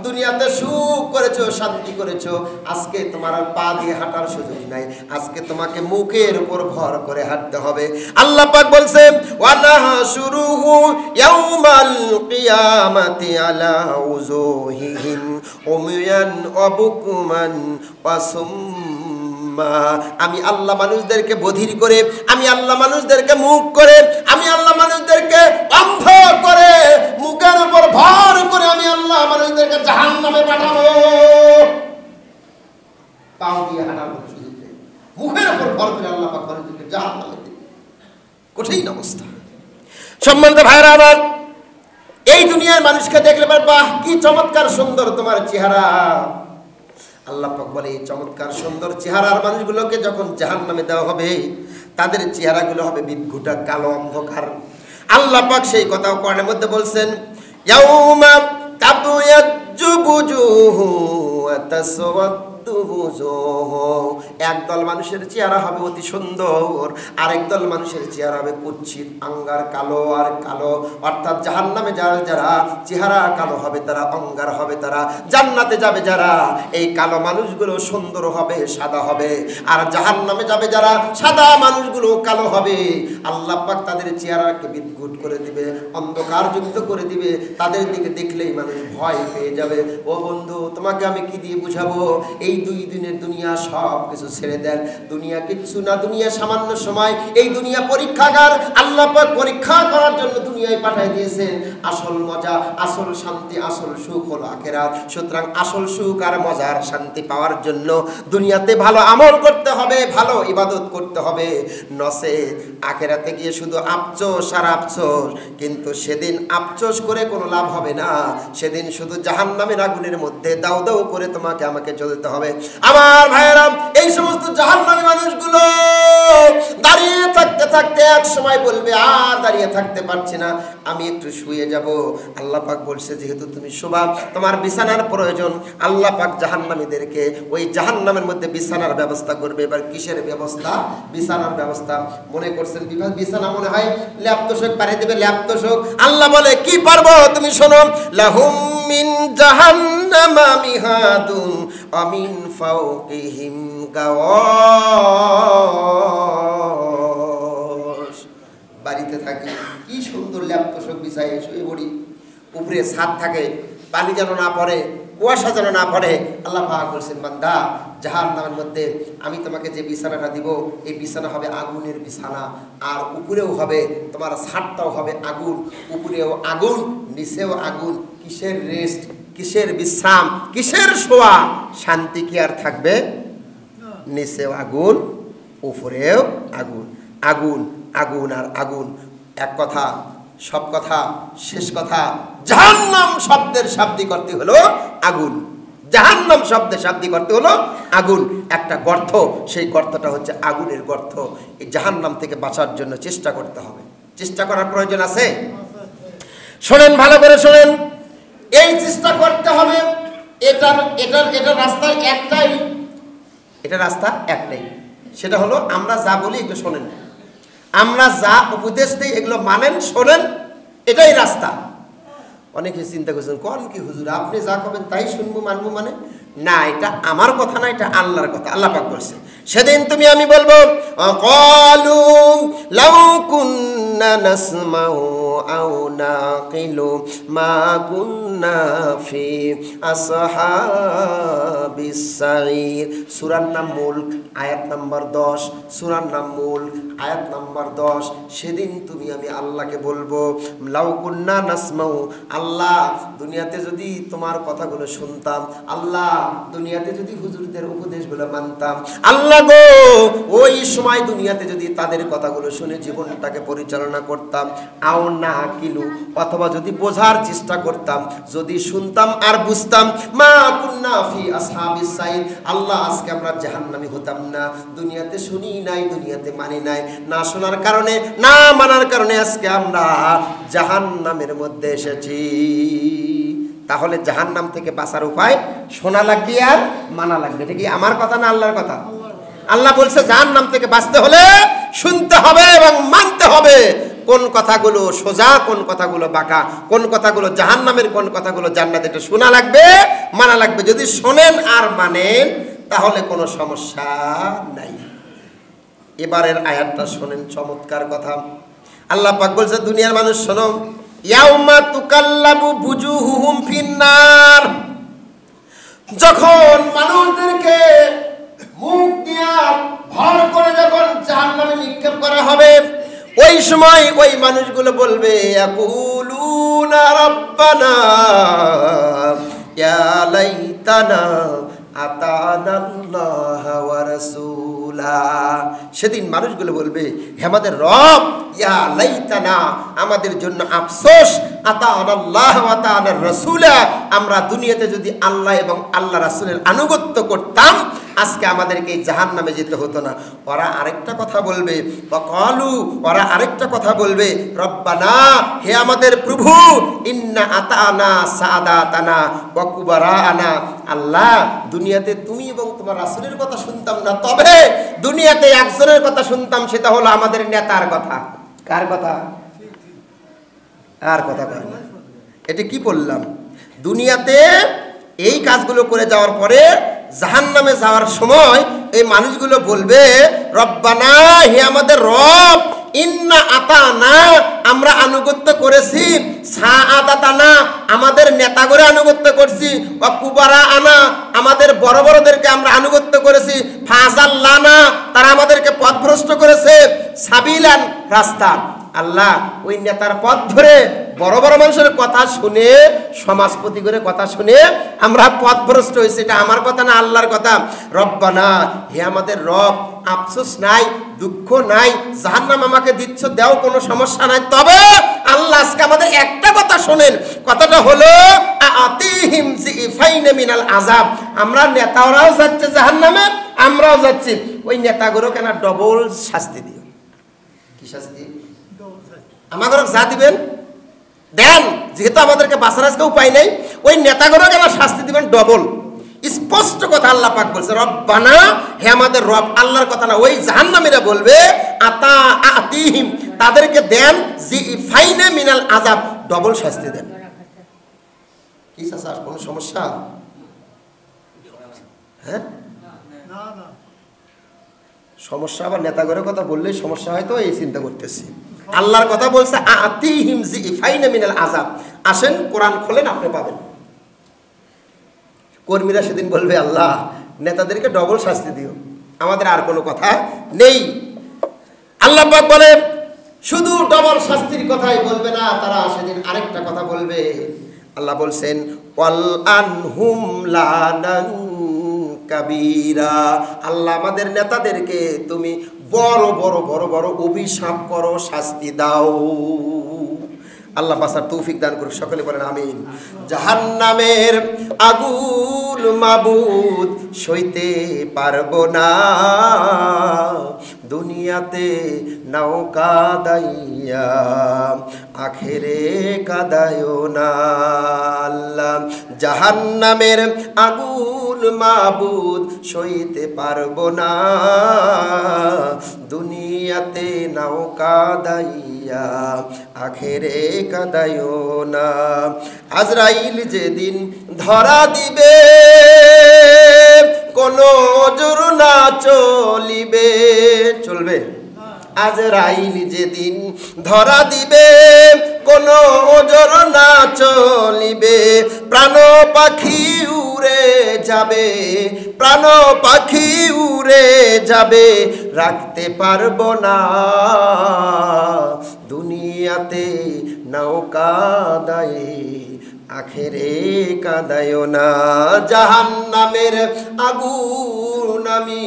দুনিয়াতে সুখ করেছো, শান্তি করেছো, আজকে তোমার আর পা দিয়ে হাঁটার সুযোগ নাই, আজকে তোমাকে মুখের উপর ভর করে হাঁটতে হবে। আল্লাহ পাক বলছেন ওয়ানাহশুরুহু ইয়াউমাল কিয়ামাতি আলা উযুহিহিম উময়ান ওয়া বুকুমান ওয়া সুম্মা। আমি আল্লাহ মানুষদেরকে বধির করে, আমি আল্লাহ মানুষদেরকে মুখ করে, আমি আল্লাহ মানুষদেরকে অন্ধ করে, মুখের উপর ভর করে আমি আল্লাহ মানুষদেরকে জাহান্নামে পাঠাবো। পাও দিয়ে হাঁটার সুযোগ নেই, মুখের উপর ভর করে আল্লাহ পাক মানুষদেরকে জাহান্নামে দিবে। কঠিন অবস্থা। সম্মানিত ভাইরা আমার, এই দুনিয়ার মানুষকে দেখলে বাহ কি চমৎকার সুন্দর তোমার চেহারা। আল্লাহ পাক বলে এই চমৎকার সুন্দর চেহারার মানুষগুলোকে যখন জাহান্নামে দেওয়া হবে, তাদের চেহারাগুলো হবে বিদঘুটা কালো অন্ধকার। আল্লাহ পাক সেই কথাও কোরআনের মধ্যে বলছেন ইয়াউমা তাবয়াজ্জু বুজুহু ওয়া তাসওয়াদ্দু বুজুহু। একদল মানুষের চেহারা হবে অতি সুন্দর, আরেক দল মানুষের চেহারা হবে কুৎসিত, আঙ্গার কালো আর কালো। অর্থাৎ জাহান্নামে যারা যারা চেহারা কালো হবে তারা অঙ্গার হবে, তারা জান্নাতে যাবে যারা, এই কালো মানুষগুলো সুন্দর হবে, সাদা হবে। আর জাহান্নামে যাবে যারা, সাদা মানুষগুলো কালো হবে। আল্লাহ পাক তাদের চেহারাকে বিদঘুট করে দিবে, অন্ধকার যুক্ত করে দিবে, তাদের দিকে দেখলেই মানুষ ভয় পেয়ে যাবে। ও বন্ধু, তোমাকে আমি কি দিয়ে বুঝাবো? এই 2 দিনের দুনিয়া সব কিছু ছেড়ে দেন, দুনিয়া কিচ্ছু না, দুনিয়া সামান্য সময়। এই দুনিয়া পরীক্ষাগার, আল্লাহ পাক পরীক্ষা করার জন্য দুনিয়ায় পাঠিয়ে দিয়েছেন। আসল মজা, আসল শান্তি, আসল সুখ হলো আখিরাত। সুতরাং আসল সুখ আর মজার শান্তি পাওয়ার জন্য দুনিয়াতে ভালো আমল করতে হবে, ভালো ইবাদত করতে হবে, নসে আখিরাতে গিয়ে শুধু আফসোস আর আফসোস। কিন্তু সেদিন আফসোস করে কোনো লাভ হবে না, সেদিন শুধু জাহান্নামের আগুনের মধ্যে দাউ দাউ করে তোমাকে আমাকে জ্বলতে হবে। আমার ভাইয়েরা, এই সমস্ত জাহান্নামী মানুষগুলো দাঁড়িয়ে থাকতে থাকতে এক সময় বলবে আর দাঁড়িয়ে থাকতে পারছি না, আমি একটু শুয়ে যাব। আল্লাহ পাক বলছে যেহেতু তুমি শোবা, তোমার বিছানার প্রয়োজন। আল্লাহ পাক জাহান্নামীদেরকে ওই জাহান্নামের মধ্যে বিছানার ব্যবস্থা করবে। এবার কিসের ব্যবস্থা? বিছানার ব্যবস্থা। মনে করছেন বিছানা মনে হয় ল্যাপ তোষক পারে দেবে, ল্যাপ তোষক। আল্লাহ বলে কি পারবো, তুমি শোনো। লাহুম মিন জাহান্নামা মিহাদুন ওয়া মিন ফাওকিহিম গাওয়াশ। বাড়িতে থাকি কি সুন্দর ল্যাপ তোষক বিছায় শুয়ে পড়ি, উপরে ছাদ থাকে, পানি যেন না পড়ে, কুয়াশা যেন না পড়ে। আল্লাহ পাক বলছেন বান্দা, জাহান্নামের মধ্যে আমি তোমাকে যে বিছানাটা দিব, এই বিছানা হবে আগুনের বিছানা, আর উপরেও হবে তোমার ছাদটাও হবে আগুন, উপরেও আগুন, নিচেও আগুন। কিসের রেস্ট, কিসের বিশ্রাম, কিসের শোয়া? শান্তি কি আর থাকবে? নিচেও আগুন, উপরেও আগুন, আগুন আগুন আর আগুন। এক কথা, সব কথা, শেষ কথা, জাহান্নাম শব্দের শাব্দিক অর্থ হলো আগুন। জাহান্নাম শব্দের শাব্দিক অর্থ হলো আগুন, একটা গর্ত, সেই গর্তটা হচ্ছে আগুনের গর্ত। এই জাহান্নাম থেকে বাঁচার জন্য চেষ্টা করতে হবে। চেষ্টা করার প্রয়োজন আছে। শোনেন, ভালো করে শোনেন, এই চেষ্টা করতে হবে। এটার রাস্তা একটাই, এটা রাস্তা একটাই, সেটা হলো আমরা যা বলি এগুলো শোনেন, আমরা যা উপদেশ দিই এগুলো মানেন, শোনেন, এটাই রাস্তা। অনেকে চিন্তা করছেন কোন কি হুজুর, আপনি যা করবেন তাই শুনবো মানবো, মানে না, এটা আমার কথা না, এটা আল্লাহর কথা। আল্লাহ পাক বলছে সেদিন তুমি আমি বলবো ক্বালু লাউ কুন্না নাসমাউ আও নাকিলু মা কুন্না ফি আসহাবিস সাঈর। সূরার নাম মুলক, আয়াত নাম্বার 10। সূরার নাম মুলক, আয়াত নাম্বার 10। সেদিন তুমি আমি আল্লাহকে বলবো লাউ কুন্না নাসমাউ, আল্লাহ দুনিয়াতে যদি তোমার কথাগুলো শুনতাম, আল্লাহ দুনিয়াতে যদি হুজুরদের উপদেশগুলো মানতাম, আল্লাহ গো ওই সময় দুনিয়াতে যদি তাদের কথাগুলো শুনে জীবনটাকে পরিচালনা করতাম, আও না কিলু, অথবা যদি বোঝার চেষ্টা করতাম, যদি শুনতাম আর বুঝতাম, মা কুন্না ফি আসহাবিস সাঈর, আল্লাহ আজকে আমরা জাহান্নামী হতাম না। দুনিয়াতে শুনি নাই, দুনিয়াতে মানি নাই, না শোনার কারণে, না মানার কারণে আজকে আমরা জাহান্নামের মধ্যে এসেছি। তাহলে জাহান্নাম থেকে বাঁচার উপায় শোনা লাগবে আর মানা লাগবে। এটা কি আমার কথা না আল্লাহর কথা? আল্লাহ বলছে জাহান্নাম থেকে বাঁচতে হলে শুনতে হবে এবং মানতে হবে। কোন কথাগুলো সোজা, কোন কথাগুলো বাঁকা, কোন কথাগুলো জাহান্নামের, কোন কথাগুলো জান্নাত, এটা শোনা লাগবে, মানা লাগবে। যদি শোনেন আর মানেন তাহলে কোনো সমস্যা নাই। এবারের আয়াতটা শোনেন, চমৎকার কথা। আল্লাহ পাক বলছে, দুনিয়ার মানুষ শোনো, ইয়াউমা তুকাল্লাবু বুজুহুহুম ফিন্নার, যখন মানুষদেরকে মুখ দিয়া ভর করে যখন জাহান্নামে নিক্ষেপ করা হবে, ওই সময় ওই মানুষগুলো বলবে, ইয়াকুলুনা রাব্বানা ইয়া লাইতানা আতানাল্লাহ ওয়া রাসূলা। সেদিন মানুষগুলো বলবে, হে আমাদের রব, ইয়া লাইতানা, আমাদের জন্য আফসোস, আতানাল্লাহ ওয়া আতানার রাসূলা, আমরা দুনিয়াতে যদি আল্লাহ এবং আল্লাহ রাসূলের আনুগত্য করতাম আজকে আমাদেরকে এই জাহান্নামে যেতে হতো না। ওরা আরেকটা কথা বলবে, ওয়াকালু, ওরা আরেকটা কথা বলবে, রব্বানা, হে আমাদের প্রভু, ইন্না আতানা সাদাতানা ওয়া কুবারানা, আল্লাহ দুনিয়াতে তুমি এবং তোমার রাসূলের কথা শুনতাম না, তবে দুনিয়াতে একজনের কথা শুনতাম, সেটা হলো আমাদের নেতার কথা। কার কথা? আর কথা কয় না। এটা কি বললাম? দুনিয়াতে এই কাজগুলো করে যাওয়ার পরে জাহান্নামে যাওয়ার সময় এই মানুষগুলো বলবে, রব্বানা, হে আমাদের রব, ইন্না আতানা, আমরা আনুগত্য করেছি, সাআদাতানা, আমাদের নেতাগরে আনুগত্য করছি, ওয়া কুবারা আনা, আমাদের বড় বড়দেরকে আমরা আনুগত্য করেছি, ফাজাল্লানা, তারা আমাদেরকে পথভ্রষ্ট করেছে, সাবিলান, রাস্তা। আল্লাহ ওই নেতার পথ ধরে বড় বড় মানুষের কথা শুনে, সমাজপতি করে কথা শুনে আমরা পথভ্রষ্ট হয়েছি, এটা আমার কথা না, আল্লাহর কথা। রব্বানা, হে আমাদের রব, আফসোস নাই, দুঃখ নাই, জাহান্নাম আমাকে দিচ্ছ, দাও, কোনো সমস্যা নাই, তবে আল্লাহ আজকে আমাদের একটা কথা শোনেন, কথাটা হলো আতিহিম জিফাইনা মিনাল আযাব, আমরা নেতারাও যাচ্ছে জাহান্নামে, আমরাও যাচ্ছি, ওই নেতাগুলো কেন ডবল শাস্তি দিও। কি শাস্তি? আমাদের যা দিবেন দেন, যেহেতু আমাদেরকে বাঁচার আজকে উপায় নেই, ওই নেতাগুলো কেন শাস্তি দিবেন ডবল। স্পষ্ট কথা আল্লাহ পাক বলছে, রব্বানা, হে আমাদের রব, আল্লাহর কথা না, ওই জাহান্নামীরা বলবে, আতা আতিহিম, তাদেরকে দেন, জিফাইনা মিনাল আযাব, ডবল শাস্তি দেন। কি চাচা, কোনো সমস্যা? হ্যাঁ, সমস্যা আবার নেতাগরের কথা বললেই সমস্যা হয়, তো এই চিন্তা করতেছি। আল্লাহর কথা বলছে, আতিহিম জিফাইনা মিনাল আযাব। আসেন কোরআন খোলেন, আপনি পাবেন। কর্মীরা সেদিন বলবে, আল্লাহ নেতাদেরকে ডবল শাস্তি দিও, আমাদের আর কোনো কথা নেই। আল্লাহ পাক বলে, শুধু ডবল শাস্তির কথাই বলবে না, তারা সেদিন আরেকটা কথা বলবে। আল্লাহ বলছেন, ওয়াল আনহুম লানান কাবীরা, আল্লাহ আমাদের নেতাদেরকে তুমি বড় বড় বড় বড় অভিশাপ করো, শাস্তি দাও। আল্লাহ বাঁচার তৌফিক দান করুক, সকলে বলেন আমিন। জাহান্নামের আগুন মাবুদ সইতে পারবো না, দুনিয়াতে নাও কাদাইয়া, আখেরে কাদায়ো না। আল্লাহ জাহান্নামের আগুন মাবুদ সইতে পারবো না, দুনিয়াতে নাও কাদাইয়া, আখেরে কাদায়ো না। আজরাইল যেদিন ধরা দিবে, কোনো জোর না চলিবে, চলবে। আজরাইল যেদিন ধরা দিবে, কোনো ওজর না চলিবে, প্রাণ পাখি উড়ে যাবে, প্রাণ পাখি উড়ে যাবে, রাখতে পারবো না, দুনিয়াতে নাও কাদায়ে, আখেরে কাদায়ো না। জাহান্নামের আগুন আমি,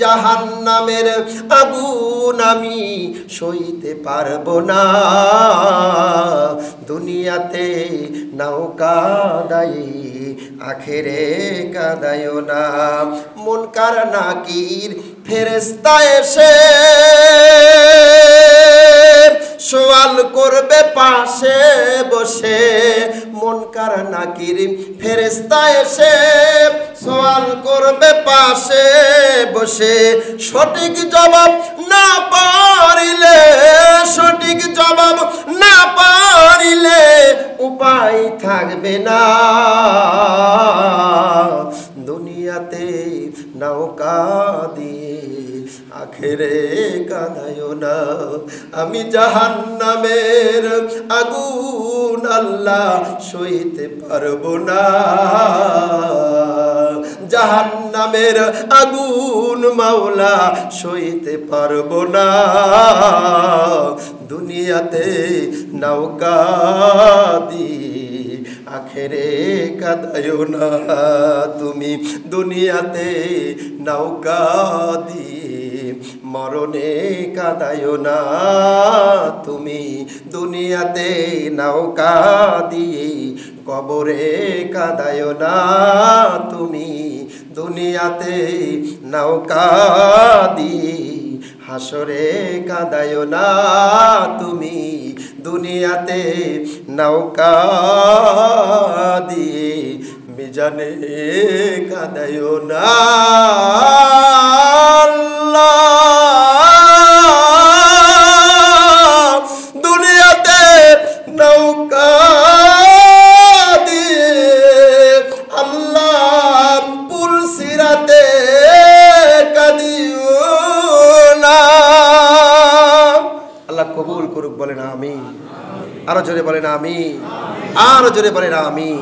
জাহান্নামের আগুন আমি সইতে পারবো না, দুনিয়াতে নাও কাদায়ে, আখেরে কাদায়ো না। মুনকার নাকির ফেরেশতা এসে সওয়াল করবে পাশে বসে, মুনকার নাকির ফেরেশতা এসে সওয়াল করবে পাশে বসে। সঠিক জবাব না পারিলে, সঠিক জবাব না পারিলে উপায় থাকবে না। দুনিয়াতে নৌকা দিয়ে আখেরে কাঁদায়ো না। আমি জাহান্নামের আগুন আল্লাহ সইতে পারবো না। জাহান্নামের আগুন মাওলা সইতে পারবো না। দুনিয়াতে নৌকা দিয়ে আখেরে কাঁদায়ো না। তুমি দুনিয়াতে নৌকা দিয়ে মরণে কাঁদায়ো না। তুমি দুনিয়াতে নৌকা দিয়ে কবরে কাঁদায়ো না। তুমি দুনিয়াতে নৌকা দিয়ে হাসরে কাঁদায়ো না। তুমি দুনিয়াতে নৌকা দিয়ে মিজানে কাঁদায়ো না। দুনিয়াতে নৌকা দিয়ে আল্লাহ পুল সিরাতে কাঁদিও না। আল্লাহ কবুল করুক, বলেন আমিন। আরো জোরে বলেন আমিন, আরো জোরে বলেন আমিন।